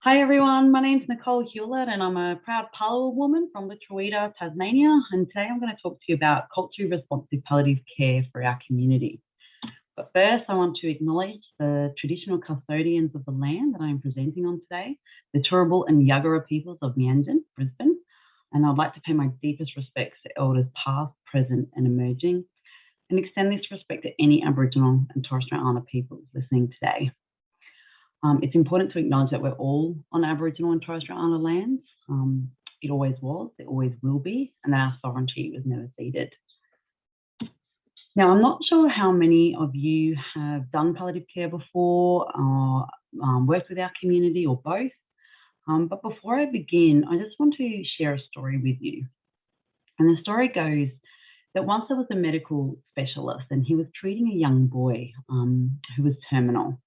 Hi everyone, my name's Nicole Hewlett and I'm a proud Palawa woman from the Troida, Tasmania, and today I'm going to talk to you about culturally responsive palliative care for our community. But first, I want to acknowledge the traditional custodians of the land that I am presenting on today, the Turrbal and Yagara peoples of Meanjin, Brisbane, and I'd like to pay my deepest respects to elders past, present and emerging, and extend this respect to any Aboriginal and Torres Strait Islander peoples listening today. It's important to acknowledge that we're all on Aboriginal and Torres Strait Islander lands. It always was, it always will be, and that our sovereignty was never ceded. Now, I'm not sure how many of you have done palliative care before or worked with our community or both, but before I begin, I just want to share a story with you. And the story goes that once there was a medical specialist and he was treating a young boy who was terminal.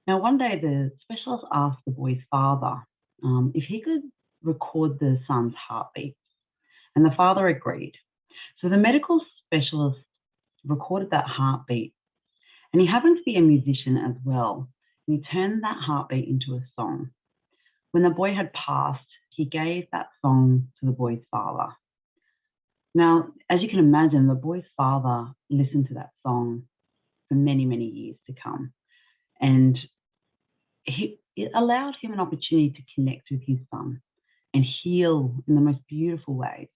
Now, one day the specialist asked the boy's father if he could record the son's heartbeat, and the father agreed. So the medical specialist recorded that heartbeat, and he happened to be a musician as well, and he turned that heartbeat into a song. When the boy had passed, he gave that song to the boy's father. Now, as you can imagine, the boy's father listened to that song for many, many years to come, and it allowed him an opportunity to connect with his son and heal in the most beautiful ways.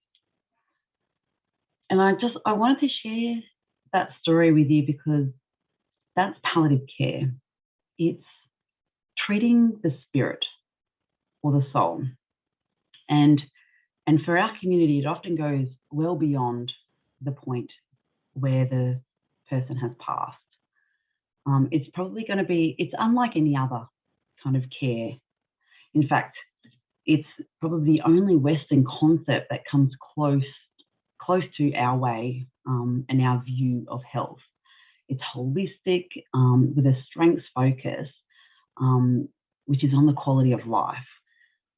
And I wanted to share that story with you because that's palliative care. It's treating the spirit or the soul. And for our community, it often goes well beyond the point where the person has passed. It's probably going to be, it's unlike any other kind of care. In fact, it's probably the only Western concept that comes close to our way and our view of health. It's holistic with a strengths focus, which is on the quality of life.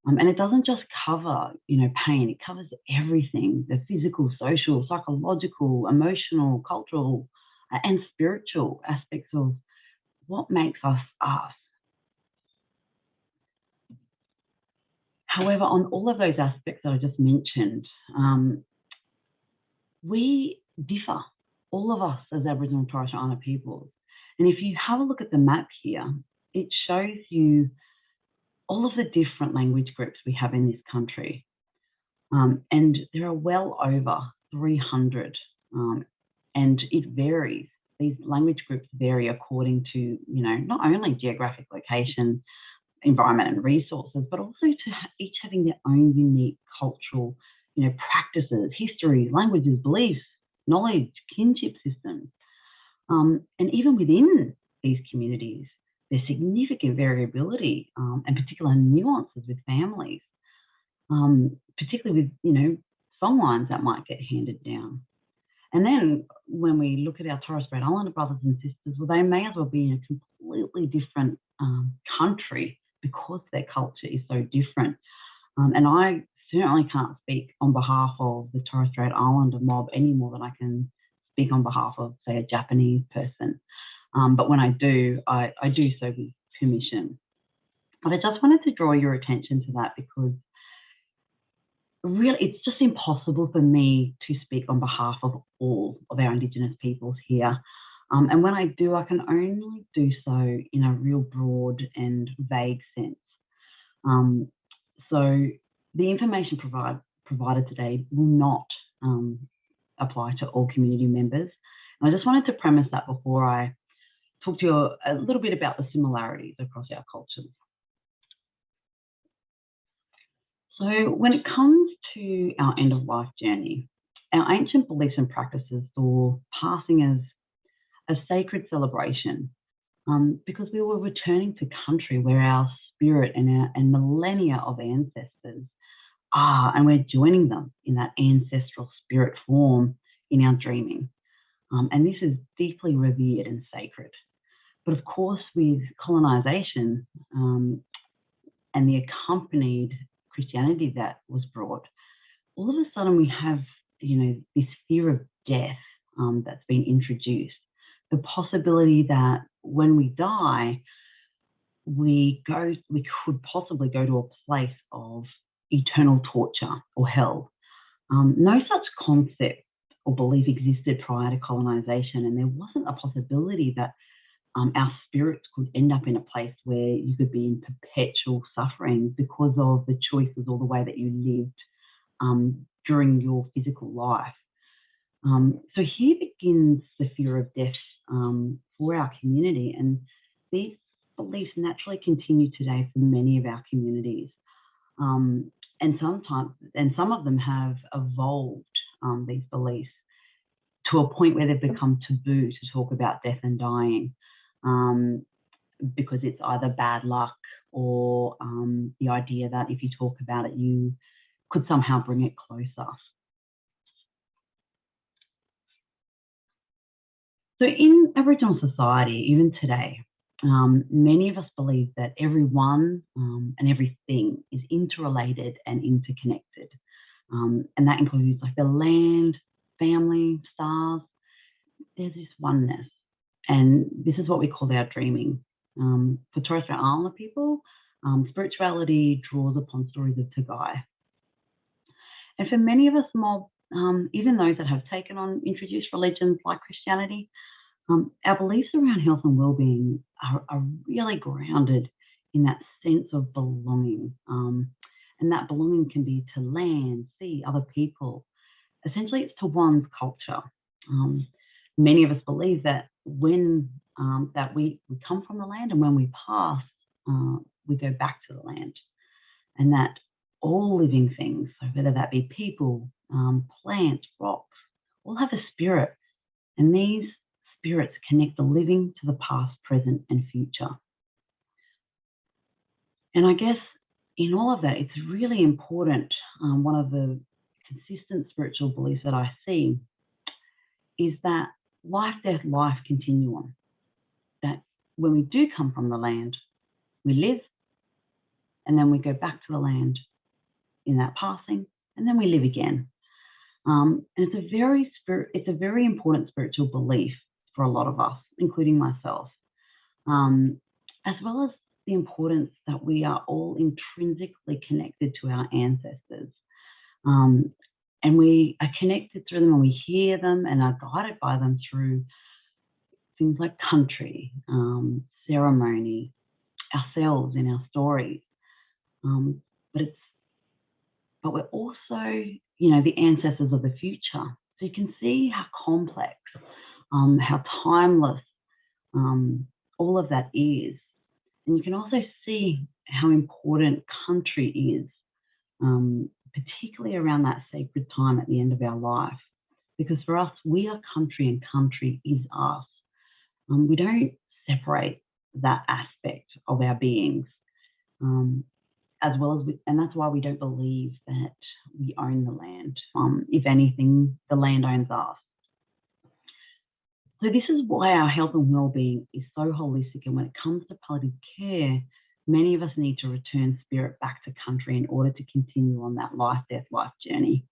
And it doesn't just cover, pain, it covers everything, the physical, social, psychological, emotional, cultural, and spiritual aspects of what makes us us. However, on all of those aspects that I just mentioned, we differ, all of us as Aboriginal and Torres Strait Islander peoples. And if you have a look at the map here, it shows you all of the different language groups we have in this country. And there are well over 300, and it varies. These language groups vary according to, not only geographic location, environment and resources, but also to each having their own unique cultural, practices, histories, languages, beliefs, knowledge, kinship systems. And even within these communities, there's significant variability and particular nuances with families, particularly with, songlines that might get handed down. And then when we look at our Torres Strait Islander brothers and sisters, well, they may as well be in a completely different country because their culture is so different. And I certainly can't speak on behalf of the Torres Strait Islander mob any more than I can speak on behalf of, say, a Japanese person. But when I do so with permission. But I just wanted to draw your attention to that because really it's just impossible for me to speak on behalf of all of our Indigenous peoples here. And when I do, I can only do so in a real broad and vague sense. So the information provided today will not apply to all community members. And I just wanted to premise that before I talk to you a little bit about the similarities across our cultures. So when it comes to our end-of-life journey, our ancient beliefs and practices saw passing as a sacred celebration because we were returning to country where our spirit and millennia of ancestors are, and we're joining them in that ancestral spirit form in our dreaming. And this is deeply revered and sacred. But of course, with colonisation and the accompanied Christianity that was brought, all of a sudden we have, this fear of death that's been introduced. The possibility that when we die, we could possibly go to a place of eternal torture or hell. No such concept or belief existed prior to colonisation, and there wasn't a possibility that our spirits could end up in a place where you could be in perpetual suffering because of the choices or the way that you lived during your physical life. So here begins the fear of death for our community, and these beliefs naturally continue today for many of our communities. And some of them have evolved, these beliefs, to a point where they've become taboo to talk about death and dying, because it's either bad luck or the idea that if you talk about it, you could somehow bring it closer. So in Aboriginal society, even today, many of us believe that everyone and everything is interrelated and interconnected. And that includes like the land, family, stars. There's this oneness. And this is what we call our dreaming. For Torres Strait Islander people, spirituality draws upon stories of Tagai. And for many of us mob, even those that have taken on introduced religions like Christianity, our beliefs around health and well-being are really grounded in that sense of belonging. And that belonging can be to land, sea, other people. Essentially, it's to one's culture. Many of us believe that when that we come from the land, and when we pass, we go back to the land. And that all living things, so whether that be people, plants, rocks, all have a spirit. And these spirits connect the living to the past, present, and future. And I guess in all of that, it's really important. One of the consistent spiritual beliefs that I see is that life, death, life continuum. That when we do come from the land, we live, and then we go back to the land in that passing, and then we live again. And it's a very important spiritual belief for a lot of us, including myself, as well as the importance that we are all intrinsically connected to our ancestors. And we are connected through them, and we hear them and are guided by them through things like country, ceremony, ourselves in our stories. But we're also, the ancestors of the future. So you can see how complex, how timeless all of that is. And you can also see how important country is, particularly around that sacred time at the end of our life. Because for us, we are country, and country is us. We don't separate that aspect of our beings, as well as, and that's why we don't believe that we own the land. If anything, the land owns us. So this is why our health and well-being is so holistic. And when it comes to palliative care, many of us need to return spirit back to country in order to continue on that life, death, life journey.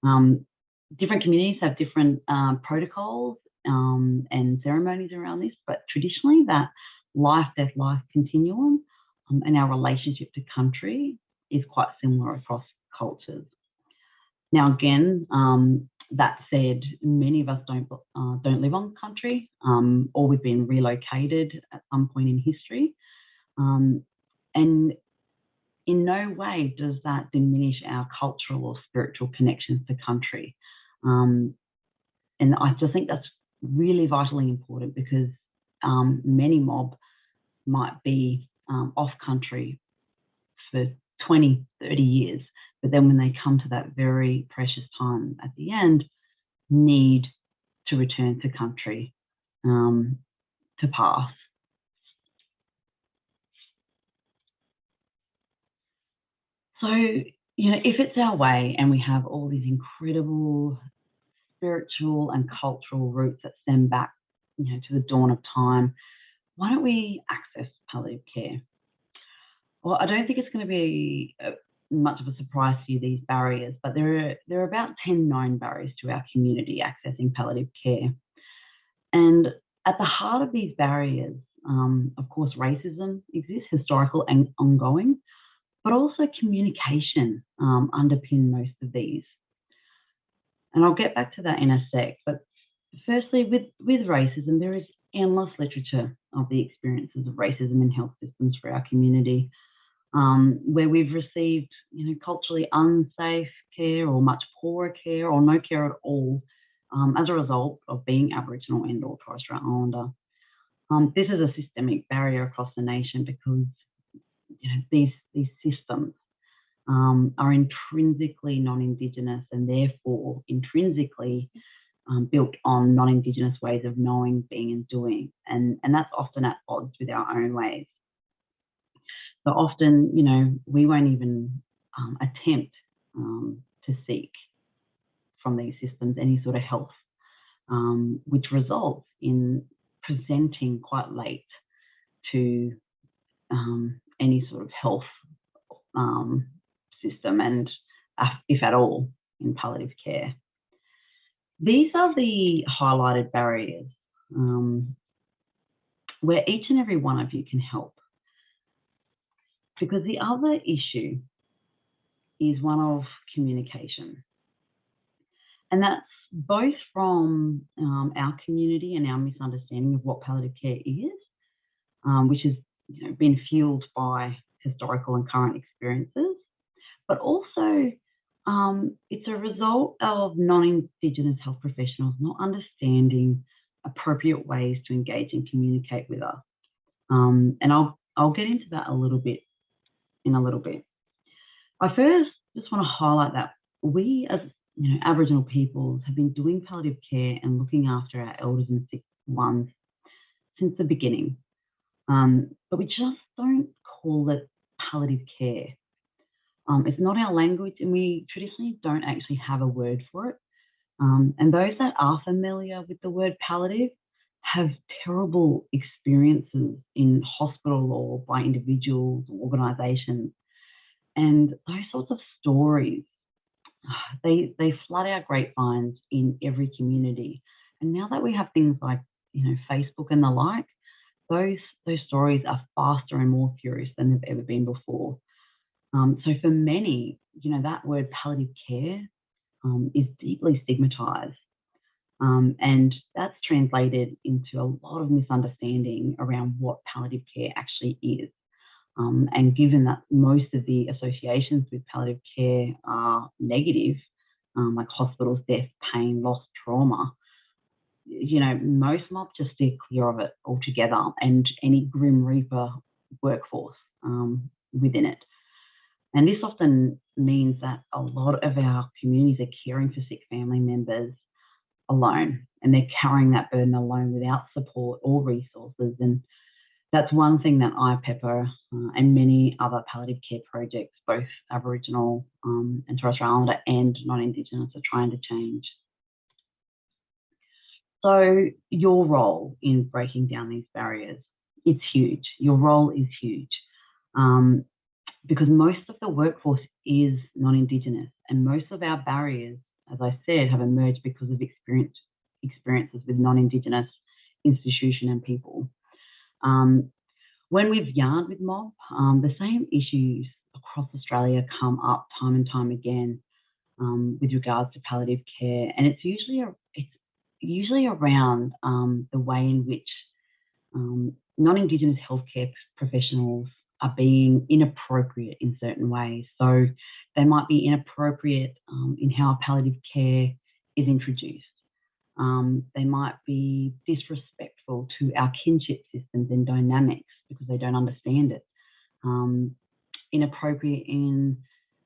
Different communities have different protocols and ceremonies around this, but traditionally that life, death, life continuum and our relationship to country is quite similar across cultures. Now, again, that said, many of us don't live on country, or we've been relocated at some point in history. And in no way does that diminish our cultural or spiritual connections to country. And I just think that's really vitally important, because many mob might be off country for 20, 30 years, but then when they come to that very precious time at the end, need to return to country to pass. So, if it's our way and we have all these incredible spiritual and cultural roots that stem back, to the dawn of time, why don't we access palliative care? Well, I don't think it's going to be much of a surprise to you, these barriers, but there are about 10 known barriers to our community accessing palliative care. And at the heart of these barriers Of course, racism exists, historical and ongoing, but also communication underpin most of these. And I'll get back to that in a sec. But firstly, with racism, there is endless literature of the experiences of racism in health systems for our community, where we've received, culturally unsafe care or much poorer care or no care at all as a result of being Aboriginal and or Torres Strait Islander. This is a systemic barrier across the nation because these systems are intrinsically non-Indigenous and therefore intrinsically built on non-Indigenous ways of knowing, being and doing. And that's often at odds with our own ways. So often, we won't even attempt to seek from these systems any sort of help, which results in presenting quite late to any sort of health system, and if at all, in palliative care. These are the highlighted barriers where each and every one of you can help. Because the other issue is one of communication. And that's both from our community and our misunderstanding of what palliative care is, which has been fueled by historical and current experiences, but also it's a result of non-Indigenous health professionals not understanding appropriate ways to engage and communicate with us. And I'll get into that in a little bit. I first just want to highlight that we as Aboriginal peoples have been doing palliative care and looking after our elders and sick ones since the beginning. But we just don't call it palliative care. It's not our language, and we traditionally don't actually have a word for it. And those that are familiar with the word palliative have terrible experiences in hospital or by individuals or organisations. And those sorts of stories, they flood our grapevines in every community. And now that we have things like Facebook and the like, those stories are faster and more furious than they've ever been before. So for many, that word palliative care is deeply stigmatised. And that's translated into a lot of misunderstanding around what palliative care actually is. And given that most of the associations with palliative care are negative, like hospitals, death, pain, loss, trauma, most mob just steer clear of it altogether and any Grim Reaper workforce within it. And this often means that a lot of our communities are caring for sick family members alone, and they're carrying that burden alone without support or resources. And that's one thing that IPEPA and many other palliative care projects, both Aboriginal and Torres Strait Islander and non-Indigenous, are trying to change. So your role in breaking down these barriers, it's huge. Your role is huge because most of the workforce is non-Indigenous, and most of our barriers, as I said, have emerged because of experiences with non-Indigenous institution and people. When we've yarned with mob, the same issues across Australia come up time and time again with regards to palliative care, and it's usually around the way in which non-Indigenous healthcare professionals are being inappropriate in certain ways. So they might be inappropriate in how palliative care is introduced. They might be disrespectful to our kinship systems and dynamics because they don't understand it. Inappropriate in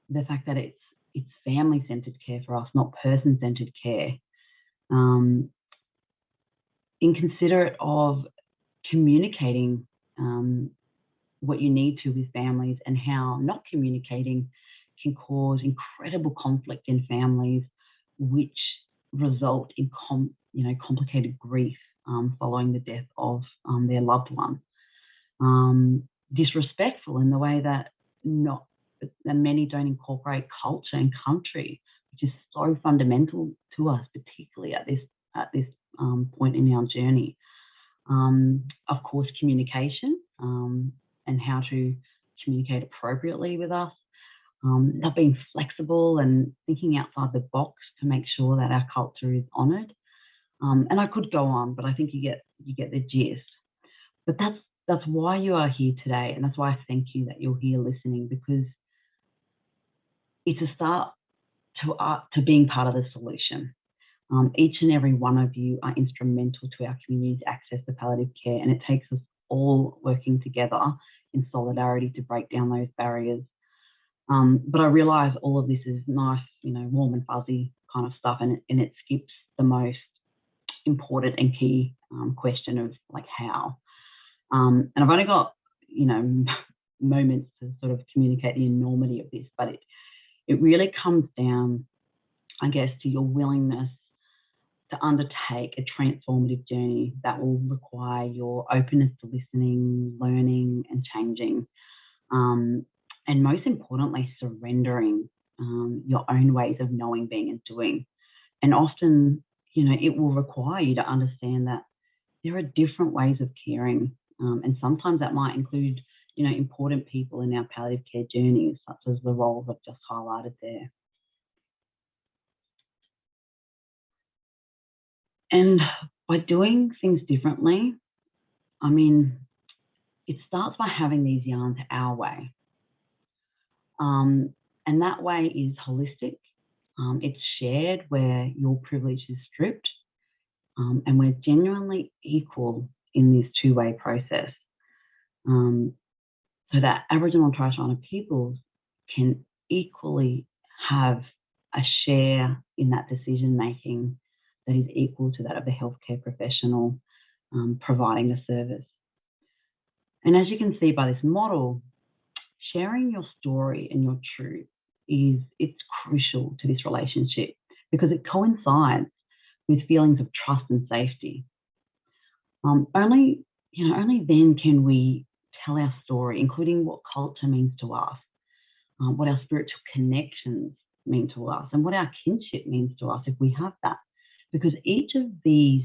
the fact that it's family-centred care for us, not person-centred care. Inconsiderate of communicating what you need to with families, and how not communicating can cause incredible conflict in families, which result in complicated grief following the death of their loved one. Disrespectful in the way that many don't incorporate culture and country, which is so fundamental to us, particularly at this point in our journey. Of course, communication and how to communicate appropriately with us. Not being flexible and thinking outside the box to make sure that our culture is honoured. And I could go on, but I think you get the gist. But that's why you are here today, and that's why I thank you that you're here listening, because it's a start to being part of the solution. Each and every one of you are instrumental to our community's access to palliative care, and it takes us all working together in solidarity to break down those barriers. But I realise all of this is nice, warm and fuzzy kind of stuff, and it skips the most important and key question of like how. And I've only got, moments to sort of communicate the enormity of this, but it really comes down, I guess, to your willingness to undertake a transformative journey that will require your openness to listening, learning, and changing. And most importantly, surrendering your own ways of knowing, being, and doing. And often, it will require you to understand that there are different ways of caring. And sometimes that might include, important people in our palliative care journeys, such as the roles I've just highlighted there. And by doing things differently, it starts by having these yarns our way. And that way is holistic. It's shared where your privilege is stripped. And we're genuinely equal in this two-way process. So that Aboriginal and Torres Strait Islander peoples can equally have a share in that decision-making that is equal to that of the healthcare professional providing the service. And as you can see by this model, sharing your story and your truth it's crucial to this relationship, because it coincides with feelings of trust and safety. Only then can we tell our story, including what culture means to us, what our spiritual connections mean to us, and what our kinship means to us if we have that. Because each of these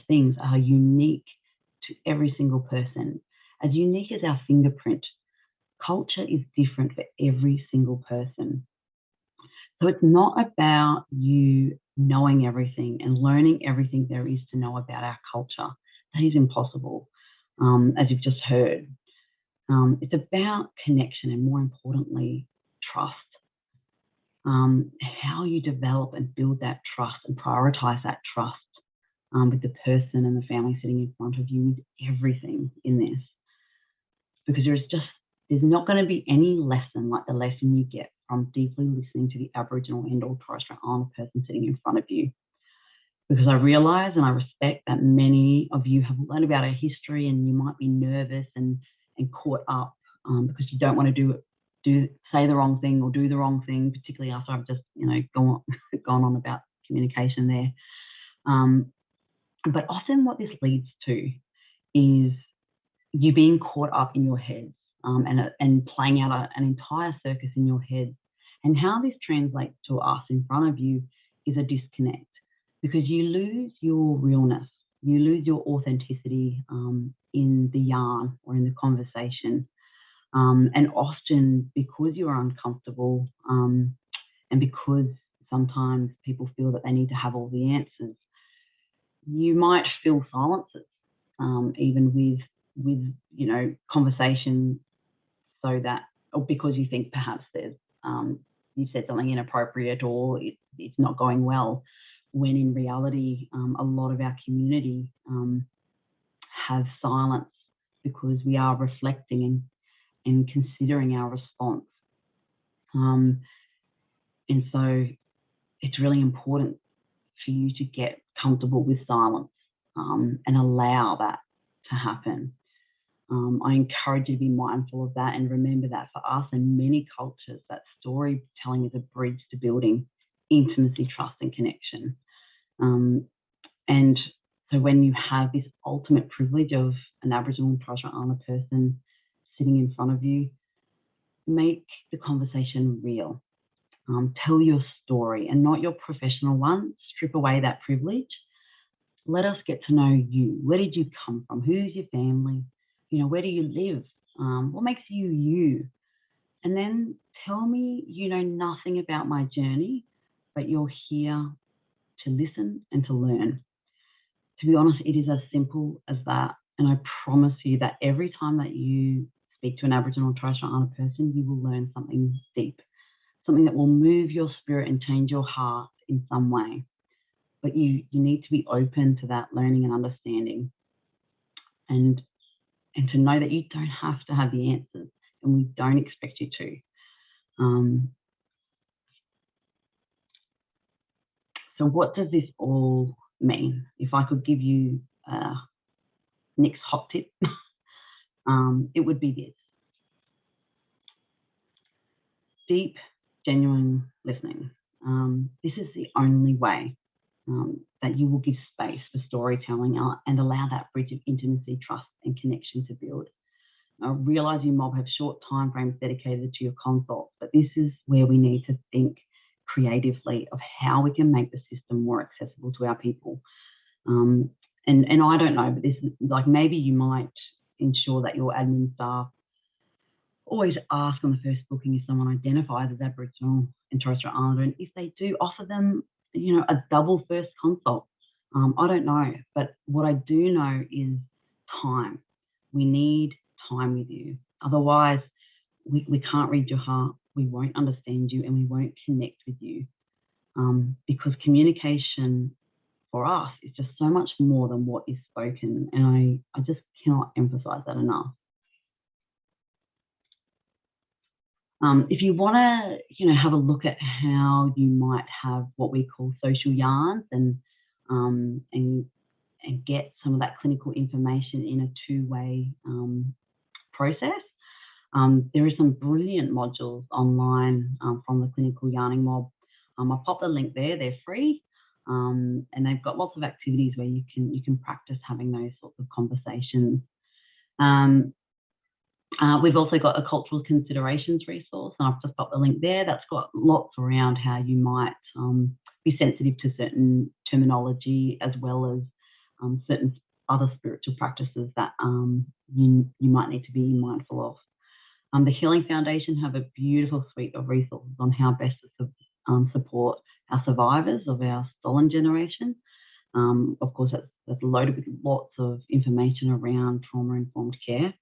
things are unique to every single person, as unique as our fingerprint. Culture is different for every single person. So it's not about you knowing everything and learning everything there is to know about our culture. That is impossible, as you've just heard. It's about connection and, more importantly, trust. How you develop and build that trust and prioritise that trust with the person and the family sitting in front of you is everything in this. Because there's not going to be any lesson like the lesson you get from deeply listening to the Aboriginal and/or Torres Strait Islander person sitting in front of you. Because I realise and I respect that many of you have learned about our history, and you might be nervous and caught up because you don't want to say the wrong thing or do the wrong thing, particularly after I've just gone on about communication there. But often what this leads to is you being caught up in your head and playing out an entire circus in your head. And how this translates to us in front of you is a disconnect, because you lose your realness, you lose your authenticity in the yarn or in the conversation. And often because you are uncomfortable and because sometimes people feel that they need to have all the answers, you might fill silences even with conversation, so that, or because you think perhaps there's you said something inappropriate or it's not going well, when in reality a lot of our community have silence because we are reflecting and considering our response. And so it's really important for you to get comfortable with silence and allow that to happen. I encourage you to be mindful of that, and remember that for us and many cultures, that storytelling is a bridge to building intimacy, trust, and connection. And so when you have this ultimate privilege of an Aboriginal and Torres Strait Islander person sitting in front of you, make the conversation real. Tell your story and not your professional one. Strip away that privilege. let us get to know you. Where did you come from? Who's your family? You know, where do you live? What makes you you? And then tell me you know nothing about my journey, but you're here to listen and to learn. To be honest, it is as simple as that. And I promise you that every time that you speak to an Aboriginal or Torres Strait Islander person, you will learn something deep, something that will move your spirit and change your heart in some way. But you need to be open to that learning and understanding, and to know that you don't have to have the answers, and we don't expect you to. So what does this all mean? If I could give you next hot tip, it would be this. Deep, genuine listening. This is the only way that you will give space for storytelling and allow that bridge of intimacy, trust and connection to build. I realise you mob have short time frames dedicated to your consults, but this is where we need to think creatively of how we can make the system more accessible to our people. And I don't know, but this is like, maybe you might ensure that your admin staff always ask on the first booking if someone identifies as Aboriginal and Torres Strait Islander, and if they do, offer them, you know, a double first consult. I don't know, but what I do know is time. We need time with you. Otherwise, we can't read your heart, we won't understand you, and we won't connect with you. Because communication for us is just so much more than what is spoken, and I just cannot emphasize that enough. If you want to, you know, have a look at how you might have what we call social yarns and get some of that clinical information in a two-way process, there are some brilliant modules online from the Clinical Yarning Mob. I'll pop the link there. They're free, and they've got lots of activities where you can practice having those sorts of conversations. We've also got a cultural considerations resource, and I've just got the link there. That's got lots around how you might be sensitive to certain terminology, as well as certain other spiritual practices that you might need to be mindful of. The Healing Foundation have a beautiful suite of resources on how best to support our survivors of our stolen generation. Of course, that's loaded with lots of information around trauma-informed care.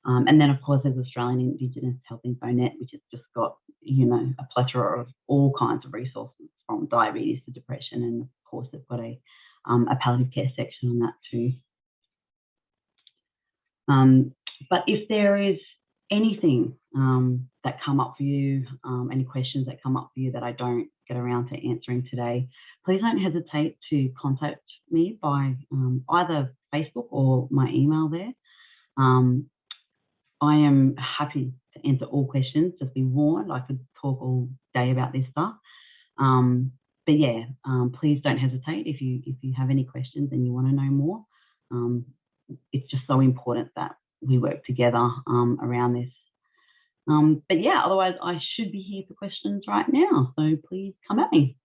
And then, of course, there's Australian Indigenous Health InfoNet, which has just got, you know, a plethora of all kinds of resources, from diabetes to depression, and of course, they've got a palliative care section on that too. But if there is anything that come up for you, any questions that come up for you that I don't get around to answering today, please don't hesitate to contact me by either Facebook or my email there. I am happy to answer all questions. Just be warned, I could talk all day about this stuff. But yeah, please don't hesitate if you have any questions and you want to know more. It's just so important that we work together around this. But yeah, otherwise I should be here for questions right now. So please come at me.